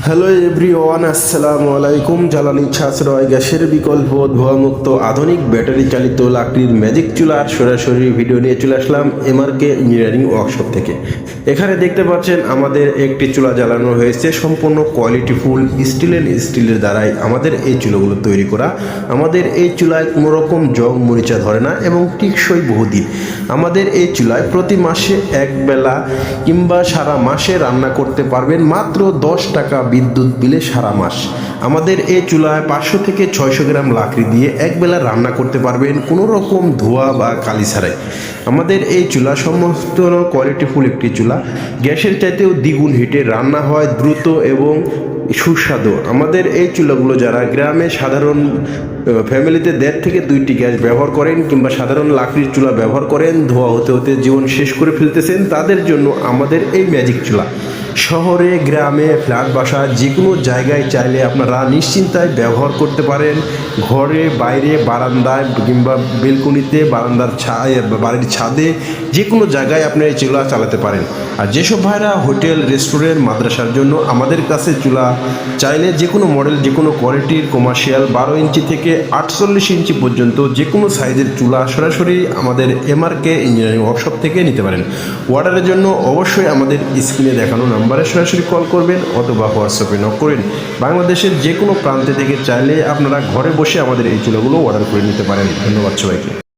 Hello everyone, আসসালামু আলাইকুম। জ্বালানি সাশ্রয়, গ্যাসের বিকল্প, ধোঁয়ামুক্ত আধুনিক ব্যাটারি চালিত লাকড়ির ম্যাজিক চুলার সরাসরি ভিডিও নিয়ে চলে আসলাম এমআরকে ইঞ্জিনিয়ারিং ওয়ার্কশপ থেকে। এখানে দেখতে পাচ্ছেন আমাদের একটি চুলা জ্বালানো হয়েছে সম্পূর্ণ কোয়ালিটিফুল স্টিলের দ্বারাই আমাদের এই চুলাগুলো তৈরি করা। আমাদের এই চুলায় কোনো রকম জং মরিচা ধরে না এবং টিকসই বহুদিন। আমাদের এই চুলায় প্রতি মাসে এক বেলা কিংবা সারা মাসে রান্না করতে পারবেন মাত্র 10 টাকা বিদ্যুৎ বিলে সারা মাস। আমাদের এই চুলায় 500 থেকে 600 গ্রাম লাকড়ি দিয়ে একবেলা রান্না করতে পারবেন কোনো রকম ধোঁয়া বা কালি ছাড়াই। আমাদের এই চুলা সমস্ত কোয়ালিটিফুল একটি চুলা, গ্যাসের চাইতেও দ্বিগুণ হিটে রান্না হয় দ্রুত এবং সুস্বাদু। আমাদের এই চুলাগুলো যারা গ্রামে সাধারণ ফ্যামিলিতে 1.5 থেকে 2টি গ্যাস ব্যবহার করেন কিংবা সাধারণ লাকড়ির চুলা ব্যবহার করেন, ধোঁয়া হতে হতে জীবন শেষ করে ফেলতেছেন, তাদের জন্য আমাদের এই ম্যাজিক চুলা। শহরে, গ্রামে, ফ্ল্যাট বাসা যে কোনো জায়গায় চাইলে আপনারা নিশ্চিন্তায় ব্যবহার করতে পারেন। ঘরে, বাইরে, বারান্দায় কিংবা বেলকনিতে, বারান্দার বাড়ির ছাদে যে কোনো জায়গায় আপনি এই চুলা চালাতে পারেন। আর যেসব ভাইরা হোটেল, রেস্টুরেন্ট, মাদ্রাসার জন্য আমাদের কাছে চুলা চাইলে যে কোনো মডেল, যে কোনো কোয়ালিটির কমার্শিয়াল 12 ইঞ্চি থেকে 48 ইঞ্চি পর্যন্ত যে কোনো সাইজের চুলা সরাসরি আমাদের এমআরকে ইঞ্জিনিয়ারিং ওয়ার্কশপ থেকে নিতে পারেন। অর্ডারের জন্য অবশ্যই আমাদের স্ক্রিনে দেখানো নাম্বারে সরাসরি কল করবেন অথবা হোয়াটসঅ্যাপে নক করেন। বাংলাদেশের যে কোনো প্রান্তে থেকে চাইলে আপনারা ঘরে বসে আমাদের এই চুলাগুলো অর্ডার করে নিতে পারেন। ধন্যবাদ সবাইকে।